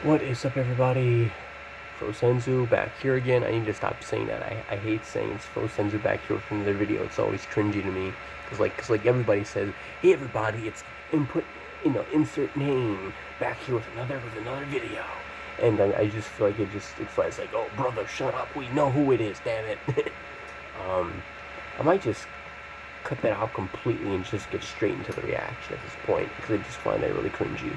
What is up, everybody? Frosenzu back here again. I need to stop saying that. I hate saying it's Frosenzu back here from another video. It's always cringy to me cause everybody says, "Hey everybody, it's input, insert name back here with another video," and I just feel like it's like, "Oh brother, shut up. We know who it is. Damn it." I might just cut that out completely and just get straight into the reaction at this point because I just find that really cringy.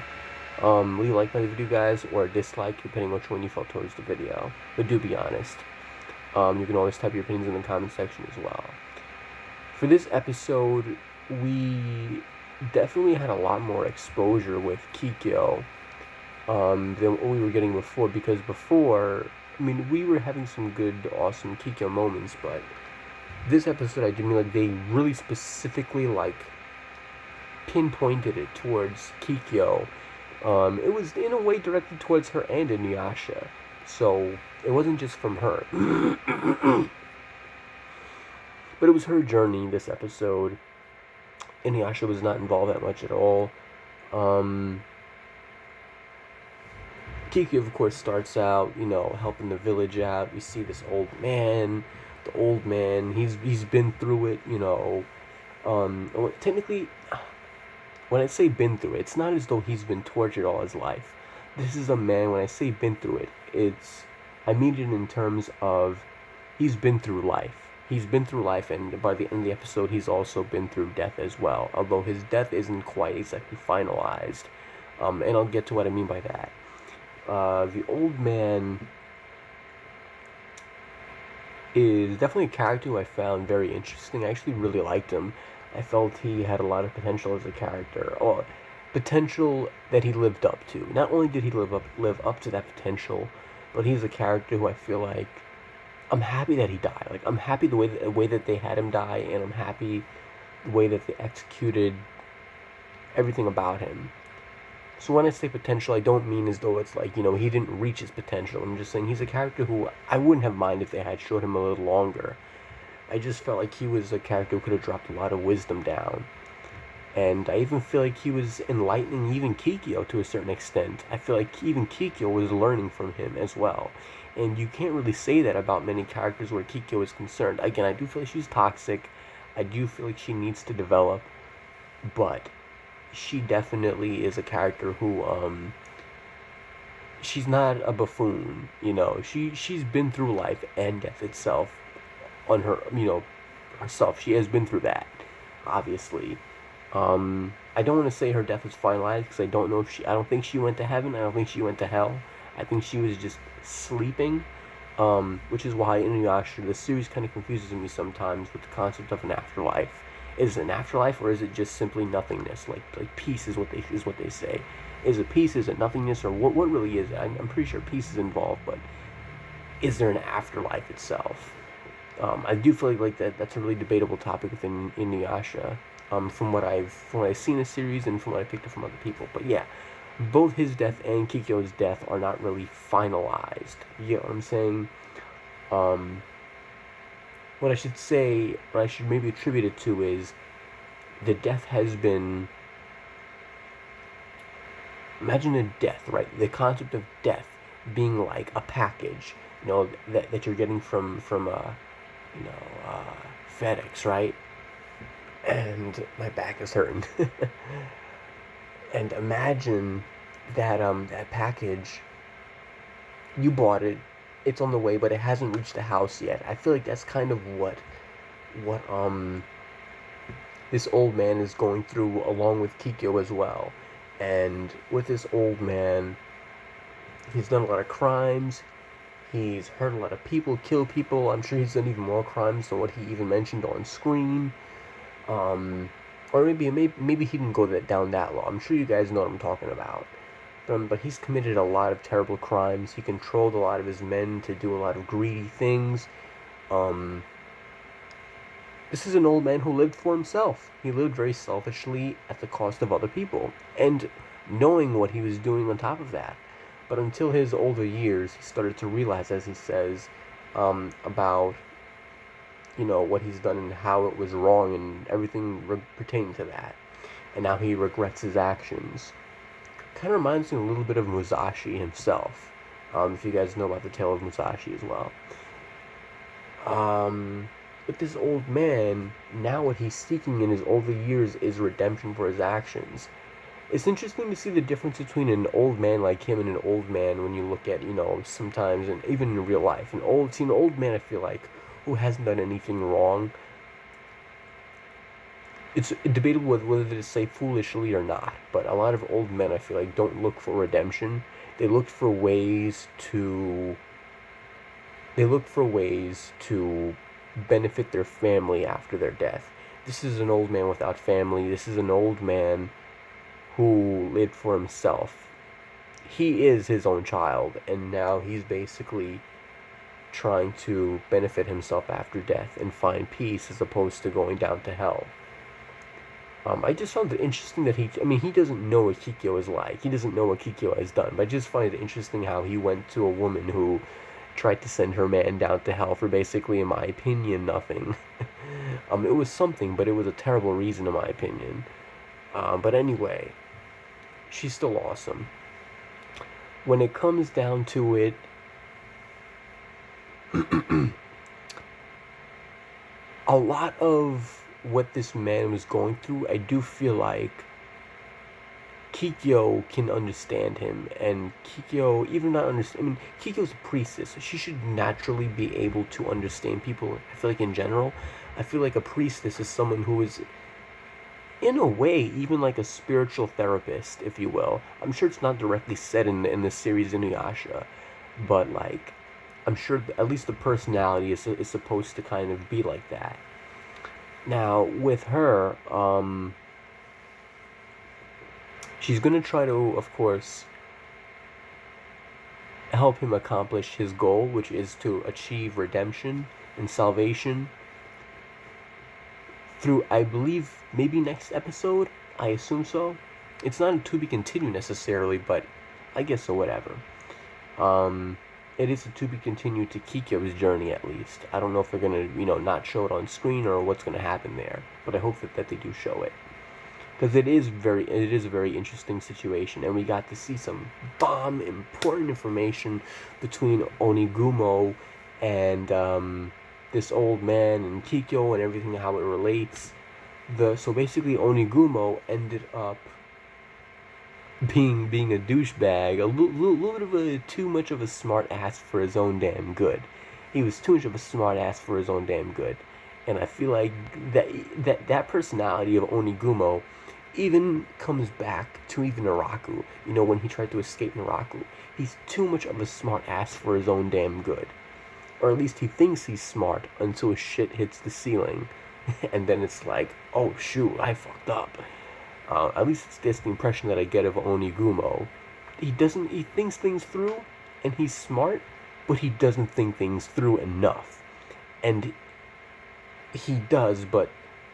Leave a like by the video, guys, or a dislike, depending on which one you felt towards the video. But do be honest. You can always type your opinions in the comment section as well. For this episode, we definitely had a lot more exposure with Kikyo than what we were getting before, because before, we were having some good, awesome Kikyo moments, but this episode, I mean, like, they really specifically, pinpointed it towards Kikyo. It was in a way directed towards her and Inuyasha, so it wasn't just from her. But it was her journey this episode. Inuyasha was not involved that much at all. Kikyo, of course, starts out, helping the village out. We see this old man. The old man, he's been through it, technically, when I say been through it, it's not as though he's been tortured all his life. This is a man, when I say been through it, I mean it in terms of he's been through life. He's been through life, and by the end of the episode, he's also been through death as well, although his death isn't quite exactly finalized. And I'll get to what I mean by that. The old man is definitely a character who I found very interesting. I actually really liked him. I felt he had a lot of potential as a character, or potential that he lived up to. Not only did he live up to that potential, but he's a character who I feel like I'm happy that he died. Like, I'm happy the way that they had him die, and I'm happy the way that they executed everything about him. So when I say potential, I don't mean as though it's like, he didn't reach his potential. I'm just saying he's a character who I wouldn't have minded if they had showed him a little longer. I just felt like he was a character who could have dropped a lot of wisdom down. And I even feel like he was enlightening even Kikyo to a certain extent. I feel like even Kikyo was learning from him as well. And you can't really say that about many characters where Kikyo is concerned. Again, I do feel like she's toxic. I do feel like she needs to develop. But she definitely is a character who, she's not a buffoon, she's been through life and death itself on her, herself. She has been through that, obviously. I don't want to say her death was finalized, because I don't think she went to heaven, I don't think she went to hell. I think she was just sleeping, which is why Inuyasha, the series, kind of confuses me sometimes with the concept of an afterlife. Is it an afterlife, or is it just simply nothingness? Like peace is what they say. Is it peace? Is it nothingness? Or what really is it? I'm pretty sure peace is involved, but is there an afterlife itself? I do feel like that's a really debatable topic within Inuyasha. From what I've seen in the series and from what I picked up from other people. But yeah, both his death and Kikyo's death are not really finalized. You know what I'm saying? What I should maybe attribute it to is the death has been. Imagine a death, right? The concept of death being like a package, that you're getting from FedEx, right? And my back is hurting. And imagine that that package, you bought it, it's on the way, but it hasn't reached the house yet. I feel like that's kind of what this old man is going through, along with Kikyo as well. And with this old man, he's done a lot of crimes. He's hurt a lot of people, killed people. I'm sure he's done even more crimes than what he even mentioned on screen. Or maybe he didn't go down that low. I'm sure you guys know what I'm talking about. But he's committed a lot of terrible crimes. He controlled a lot of his men to do a lot of greedy things. This is an old man who lived for himself. He lived very selfishly at the cost of other people, and knowing what he was doing on top of that. But until his older years, he started to realize, as he says, about what he's done and how it was wrong and everything pertaining to that. And now he regrets his actions. Kind of reminds me a little bit of Musashi himself. If you guys know about the tale of Musashi as well. But this old man, now what he's seeking in his older years is redemption for his actions. It's interesting to see the difference between an old man like him and an old man when you look at, sometimes, and even in real life. An old man, I feel like, who hasn't done anything wrong. It's debatable whether to say foolishly or not, but a lot of old men, I feel like, don't look for redemption. They look for ways to benefit their family after their death. This is an old man without family. This is an old man who lived for himself. He is his own child, and now he's basically trying to benefit himself after death and find peace as opposed to going down to hell. I just found it interesting that he doesn't know what Kikyo is like. He doesn't know what Kikyo has done, but I just find it interesting how he went to a woman who tried to send her man down to hell for basically, in my opinion, nothing. It was something, but it was a terrible reason, in my opinion. But anyway, she's still awesome. When it comes down to it, a lot of what this man was going through, I do feel like Kikyo can understand him, and Kikyo, even not understand, Kikyo's a priestess, so she should naturally be able to understand people. I feel like in general, I feel like a priestess is someone who is, in a way, even like a spiritual therapist, if you will. I'm sure it's not directly said in the series Inuyasha, but like, I'm sure at least the personality is supposed to kind of be like that. Now, with her, she's going to try to, of course, help him accomplish his goal, which is to achieve redemption and salvation through, I believe, maybe next episode. I assume so. It's not a to be continued necessarily, but I guess so, whatever. It is a to be continued to Kikyo's journey, at least. I don't know if they're going to, not show it on screen or what's going to happen there, but I hope that they do show it. Because it is a very interesting situation, and we got to see some important information between Onigumo and this old man and Kikyo and everything, how it relates. So basically Onigumo ended up being a douchebag, a little bit of too much of a smart ass for his own damn good. He was too much of a smart ass for his own damn good. And I feel like that personality of Onigumo even comes back to even Naraku. When he tried to escape Naraku. He's too much of a smart ass for his own damn good. Or at least he thinks he's smart until shit hits the ceiling. And then it's like, oh shoot, I fucked up. At least that's the impression that I get of Onigumo. He thinks things through, and he's smart, but he doesn't think things through enough. And he does, but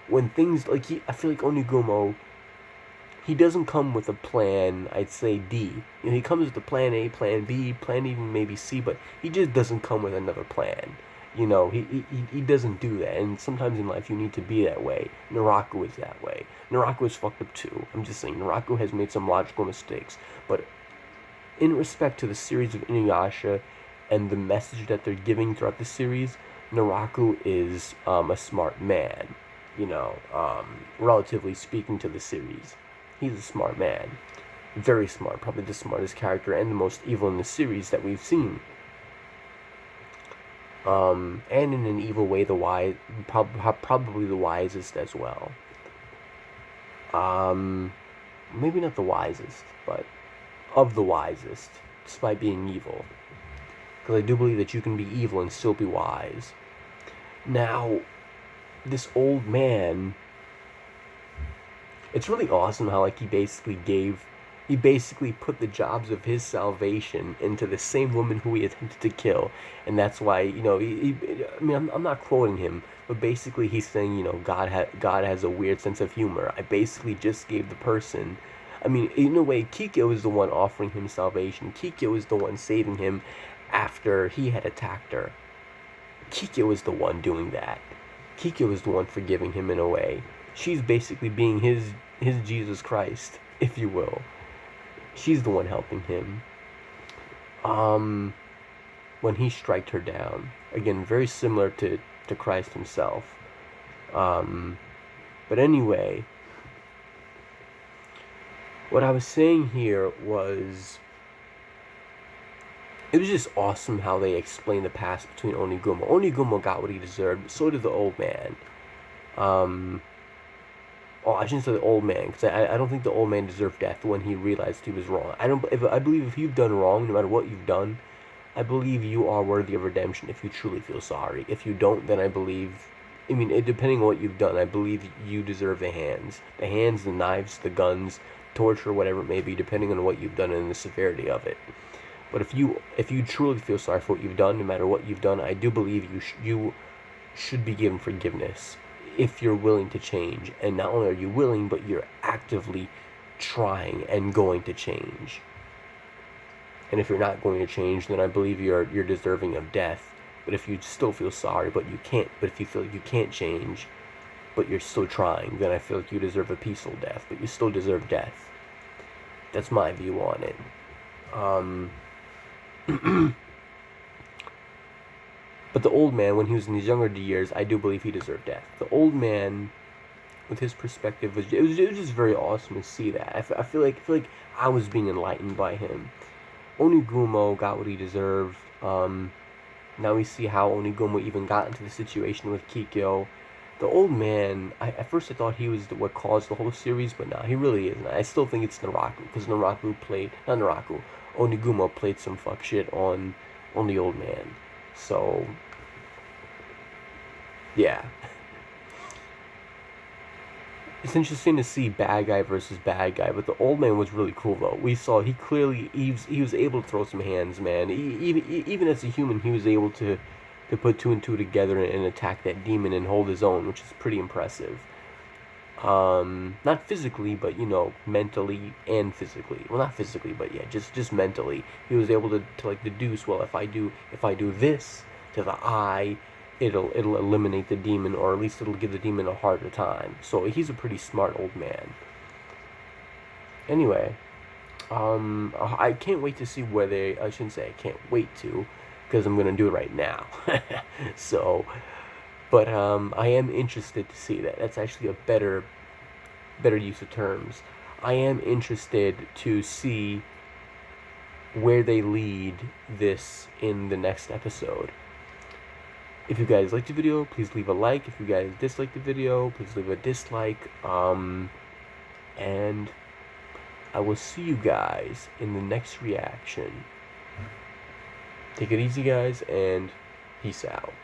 when things, I feel like Onigumo, he doesn't come with a plan, I'd say D. He comes with a plan A, plan B, plan even maybe C, but he just doesn't come with another plan. He doesn't do that, and sometimes in life you need to be that way. Naraku is that way. Naraku is fucked up too. I'm just saying, Naraku has made some logical mistakes, but in respect to the series of Inuyasha and the message that they're giving throughout the series, Naraku is a smart man, relatively speaking to the series. He's a smart man. Very smart, probably the smartest character and the most evil in the series that we've seen. And in an evil way, probably the wisest as well. Maybe not the wisest, but of the wisest, despite being evil. Because I do believe that you can be evil and still be wise. Now, this old man, it's really awesome how, he basically put the jobs of his salvation into the same woman who he attempted to kill. And that's why, I'm not quoting him, but basically he's saying, God has a weird sense of humor. I basically just gave the person, in a way, Kikyo is the one offering him salvation. Kikyo is the one saving him after he had attacked her. Kikyo is the one doing that. Kikyo is the one forgiving him in a way. She's basically being his Jesus Christ, if you will. she's the one helping him. When he striked her down, again, very similar to Christ himself. But anyway, what I was saying here was, it was just awesome how they explained the past between Onigumo. Onigumo got what he deserved, but so did the old man. I shouldn't say the old man, because I don't think the old man deserved death when he realized he was wrong. I believe if you've done wrong, no matter what you've done, I believe you are worthy of redemption if you truly feel sorry. If you don't, then I believe, depending on what you've done, I believe you deserve the hands. The hands, the knives, the guns, torture, whatever it may be, depending on what you've done and the severity of it. But if you truly feel sorry for what you've done, no matter what you've done, I do believe you should be given forgiveness if you're willing to change. And not only are you willing, but you're actively trying and going to change. And if you're not going to change, then I believe you're deserving of death. But if you still feel sorry, but if you feel like you can't change, but you're still trying, then I feel like you deserve a peaceful death, but you still deserve death. That's my view on it. But the old man, when he was in his younger years, I do believe he deserved death. The old man, with his perspective, it was just very awesome to see that. I feel like I was being enlightened by him. Onigumo got what he deserved. Now we see how Onigumo even got into the situation with Kikyo. The old man, at first I thought he was what caused the whole series, but nah, he really isn't. I still think it's Naraku, because Onigumo played some fuck shit on the old man. So, yeah. It's interesting to see bad guy versus bad guy, but the old man was really cool though. We saw he was able to throw some hands, man. Even as a human, he was able to put two and two together and attack that demon and hold his own, which is pretty impressive. Not physically, but mentally and physically. Well, not physically, but yeah, just mentally. He was able to like deduce, well, if I do this to the eye, it'll eliminate the demon, or at least it'll give the demon a harder time. So he's a pretty smart old man. Anyway, I can't wait to see where I shouldn't say I can't wait to, because I'm gonna do it right now. So, but I am interested to see that. That's actually a better use of terms. I am interested to see where they lead this in the next episode. If you guys liked the video, please leave a like. If you guys disliked the video, please leave a dislike. And I will see you guys in the next reaction. Take it easy, guys, and peace out.